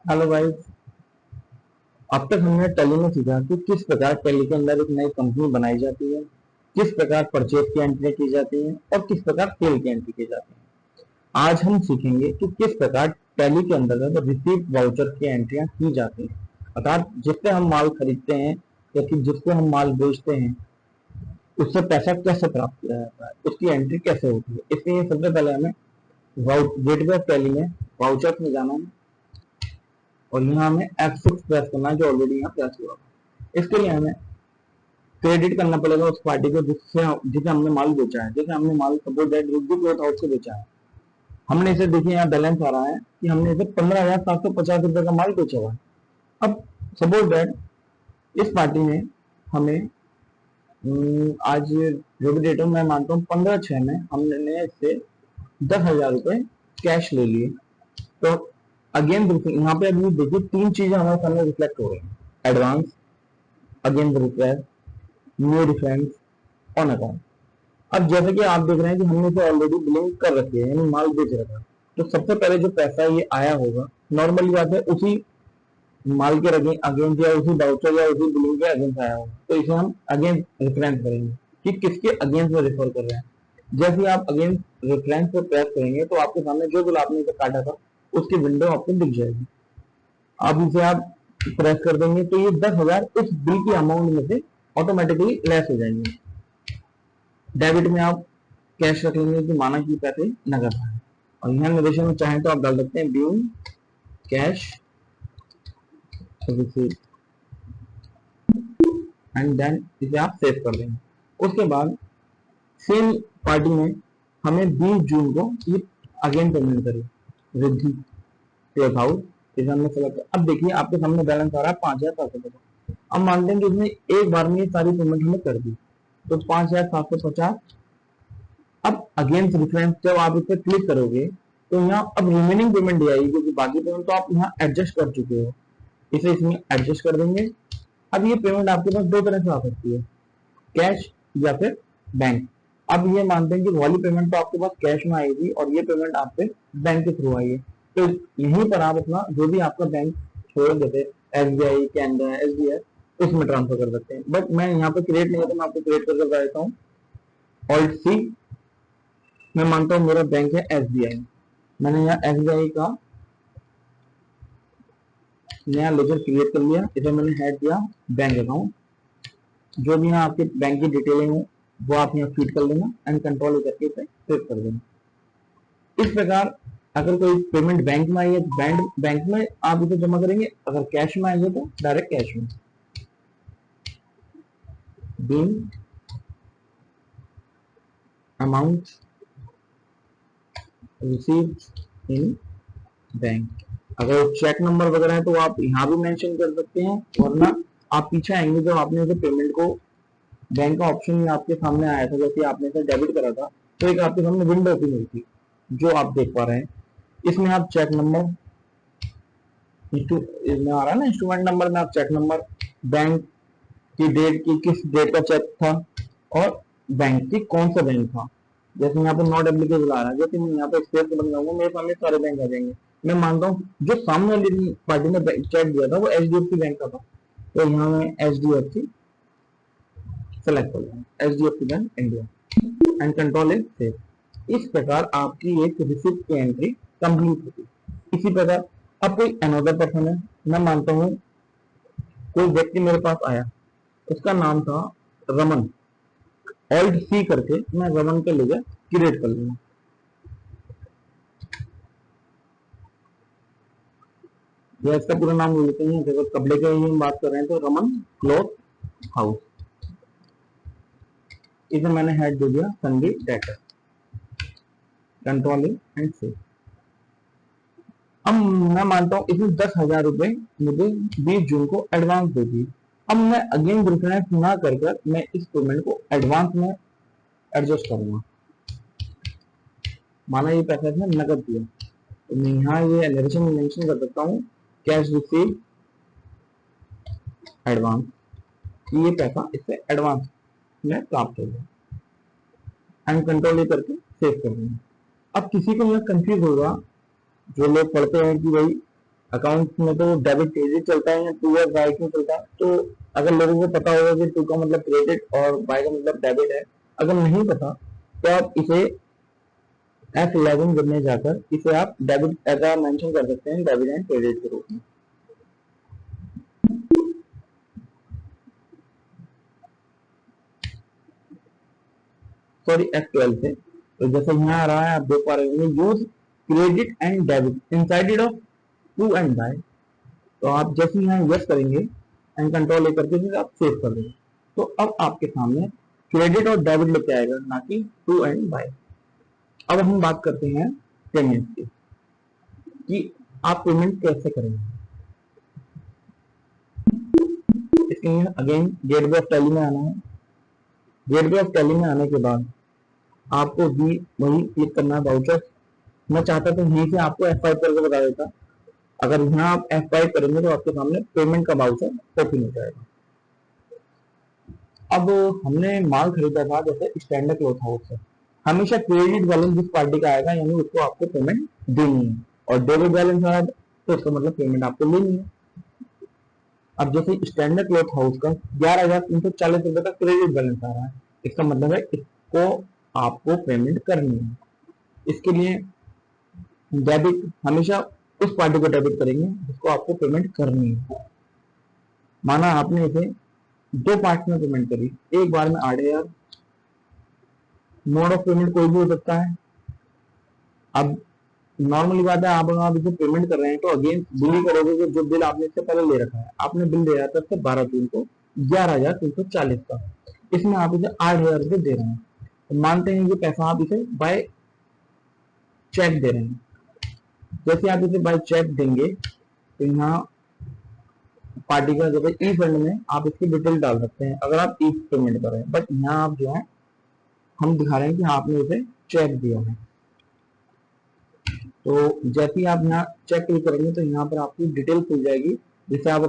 Hello भाई। अब तक हमने टैली में सीखा कि किस प्रकार टैली के अंदर एक नई कंपनी बनाई जाती है, किस प्रकार परचेज की एंट्री की जाती है और किस प्रकार सेल की एंट्री की जाती है। आज हम सीखेंगे कि किस प्रकार टैली के अंतर्गत रिसीव वाउचर की एंट्रियां की जाती हैं, अर्थात जिससे हम माल खरीदते हैं या कि जिसको हम माल बेचते हैं उससे पैसा कैसे प्राप्त किया जाता है, उसकी एंट्री कैसे होती है। इसलिए सबसे पहले हमें गेटवे ऑफ टैली में वाउचर्स में जाना है और यहाँ हमें F6 प्रेस करना है, जो ऑलरेडी यहाँ प्रेस हुआ है। इसके लिए हमें क्रेडिट करना पड़ेगा उस पार्टी को जिसे हमने माल बेचा है। जैसे हमने माल suppose that Rudra cloth house से बेचा है, हमने इसे देखिए यहाँ बैलेंस आ रहा है कि हमने इसे 15,750 रुपए का माल बेचा हुआ है। अब सपोज दैट इस पार्टी ने हमें आज जो भी डेट है मैं मानता हूँ 15/6 में हमने इससे 10,000 रुपए कैश ले लिए। तो अगेन यहाँ पे अभी देखिए तीन चीजें हमारे सामने रिफ्लेक्ट हो रही हैं: advance, again request, new difference, on account. अब जैसे कि आप देख रहे हैं कि हमने इसे ऑलरेडी बिलिंग कर रखी है, यानी माल बेच रखा है। तो सबसे पहले जो पैसा ये आया होगा, नॉर्मली बात है, उसी माल के अगेंस्ट या उसी वाउचर या उसी बिलिंग के अगेंस्ट आया होगा। तो इसे हम अगेंस्ट रेफरेंस करेंगे कि किसके अगेंस्ट में रेफर कर रहे हैं। जैसे ही आप अगेंस्ट रेफरेंस पर प्रेस करेंगे तो आपके सामने जो बिल आपने इसे काटा था उसकी विंडो आपको दिख जाएगी। अब इसे आप प्रेस कर देंगे तो ये 10,000 उस बिल की अमाउंट में से ऑटोमेटिकली लेस हो जाएंगे। डेबिट में आप कैश रख लेंगे कि माना कि पैसे नगद है, और यहाँ निर्देशन में चाहें तो आप डाल सकते हैं being cash receive and then इसे आप सेव कर देंगे। उसके बाद सेम पार्टी में हमें 20 जून को ये अगेन पेमेंट करें रिद्धि क्लॉथ हाउस। इसे हमने सेलेक्ट। अब देखिए आपके सामने बैलेंस आ रहा है 5,750। अब मानते हैं कि इसने एक बार में ये सारी पेमेंट हमें कर दी, तो 5,750। अब अगेंस्ट डिफरेंस जब आप इस पर क्लिक करोगे तो यहाँ अब रिमेनिंग पेमेंट ये आएगी, क्योंकि बाकी पेमेंट तो आप यहाँ एडजस्ट कर चुके हो। इसे इसमें एडजस्ट कर देंगे। अब ये पेमेंट आपके पास दो तरह से आ सकती है, कैश या फिर बैंक। अब ये मानते हैं कि वाली पेमेंट तो आपके पास कैश में आएगी और ये पेमेंट आपके बैंक के थ्रू आई है। तो यहीं पर आप अपना जो भी आपका बैंक छोड़ देते, SBI, कैनरा, SBI, उसमें ट्रांसफर कर सकते हैं। बट मैं यहाँ पे क्रिएट नहीं है तो मैं आपको क्रिएट करके बता देता हूँ। ऑल्ट सी, मैं मानता हूँ मेरा बैंक है SBI। मैंने यहाँ SBI का नया लेजर क्रिएट कर लिया। इसे मैंने हेड दिया बैंक अकाउंट। जो भी यहाँ आपके बैंक की डिटेलिंग है वो आप यहाँ फीड कर लेना एंड कंट्रोल करके इसे सेव कर देना। इस प्रकार अगर कोई पेमेंट बैंक में आई है तो बैंक में आप इसे जमा करेंगे, अगर कैश में आई है तो डायरेक्ट कैश में। Being amount received in bank. अगर चेक नंबर वगैरह है तो आप यहाँ भी मेंशन कर सकते हैं, वरना आप पीछे आएंगे जब आपने इसे पेमेंट को बैंक का ऑप्शन आपके सामने आया था, जैसे आपने इसे डेबिट करा था तो एक आपके सामने विंडो ओपन हुई थी जो आप देख पा रहे हैं। इसमें आप चेक नंबर इसमें आ रहा है ना, इंस्ट्रूमेंट नंबर में आप चेक नंबर, बैंक की डेट की किस डेट का चेक था और बैंक की कौन सा बैंक था। जैसे यहाँ पे नॉट एप्लीकेबल आ रहा है, जैसे मैं यहाँ पे स्पेस बन जाऊंगा मेरे सामने सारे बैंक आ जाएंगे। मैं मानता हूँ जो सामने वाली पार्टी ने चेक दिया था वो HDFC बैंक का था, तो यहाँ मैं HDFC सेलेक्ट कर लूंगा, HDFC bank India and control is save. इस प्रकार आपकी एक रिसिप्ट की एंट्री कंप्लीट होती है। इसी प्रकार अब कोई अनदर पर्सन है, मैं मानता हूँ कोई व्यक्ति मेरे पास आया, उसका नाम था रमन। ऑल्ट सी करके मैं रमन के लिए क्रिएट कर लूंगा। या इसका पूरा नाम लेते हैं, अगर कपड़े के ही बात कर रहे हैं तो रमन क्लॉथ हाउस। इसे मैंने हेड दे दिया Sandeep debtor, controlling and save. अब मैं मानता हूँ इसने 10,000 रुपए मुझे 20 जून को एडवांस दे दी। अब मैं अगेन रिफरेंस ना कर मैं इस पेमेंट को एडवांस में एडजस्ट करूंगा। माना ये पैसा इसने नकद दिया तो मैं यहाँ ये नरेशन में मेंशन कर सकता हूँ कैश रिसीव एडवांस, ये पैसा इससे एडवांस में प्राप्त हो गया एंड कंट्रोल ये करके सेव कर देंगे। अब किसी को यह कंफ्यूज होगा, जो लोग पढ़ते हैं कि भाई अकाउंट में तो डेबिट क्रेडिट चलता है या टू और बाय क्यों चलता है, तो अगर लोगों को पता होगा कि टू का मतलब क्रेडिट और बाय का मतलब डेबिट है, अगर नहीं पता तो आप इसे F11 में जाकर इसे आप डेबिट ऐसा मेंशन कर सकते हैं, डेबिट एंड क्रेडिट के रूप में। सॉरी F12 से, तो जैसे यहाँ आ रहा है आप देख पा रहे होंगे, use credit and debit inside of two and by. तो आप जैसे यहाँ यस करेंगे एंड कंट्रोल ए करके फिर आप सेव कर देंगे, तो अब आपके सामने क्रेडिट और डेबिट लेके आएगा, ना कि टू एंड बाय। अब हम बात करते हैं पेमेंट की, कि आप पेमेंट कैसे करेंगे। इसके लिए अगेन गेटवे ऑफ टैली में आना है। गेटवे ऑफ टैली में आने के बाद आपको भी वही क्लिक करना है, वाउचर। मैं चाहता तो यहीं से आपको F5 करके बता देता, अगर यहाँ आप F5 करेंगे तो आपके सामने पेमेंट का वाउचर ओपन हो जाएगा। अब हमने माल खरीदा था जैसे स्टैंडर्ड क्लॉथ हाउस से, हमेशा क्रेडिट बैलेंस जिस पार्टी का आएगा यानी उसको आपको पेमेंट देनी है, और डेबिट बैलेंस आया तो उसका मतलब पेमेंट आपको लेनी है। अब जैसे स्टैंडर्ड क्लॉथ हाउस का 11,340 रुपए का क्रेडिट बैलेंस आ रहा है, इसका मतलब है इसको आपको पेमेंट करनी है। इसके लिए डेबिट हमेशा उस पार्टी को डेबिट करेंगे जिसको आपको पेमेंट करनी है। माना आपने इसे दो पार्ट में पेमेंट करी, एक बार में 8,000, मोड ऑफ पेमेंट कोई भी हो सकता है। अब नॉर्मली बात है, आप इसे पेमेंट कर रहे हैं तो अगेन बिल ही करोगे कि जो बिल आपने इससे पहले ले रखा है। आपने बिल दे रहा था इससे 12 जून को 11,340 का, इसमें आप इसे 8,000 रुपये दे रहे हैं, तो मानते हैं ये पैसा आप इसे बाय चेक दे रहे हैं। जैसे आप इसे बाय चेक देंगे तो यहाँ पार्टी का जब ई फंड में आप इसकी डिटेल डाल सकते हैं अगर आप ई पेमेंट कर रहे हैं, बट यहाँ आप जो है हम दिखा रहे हैं कि हाँ आपने इसे चेक दिया है। तो जैसे ही आप यहाँ चेक क्लिक करेंगे तो यहाँ पर आपकी डिटेल खुल जाएगी, जिससे आप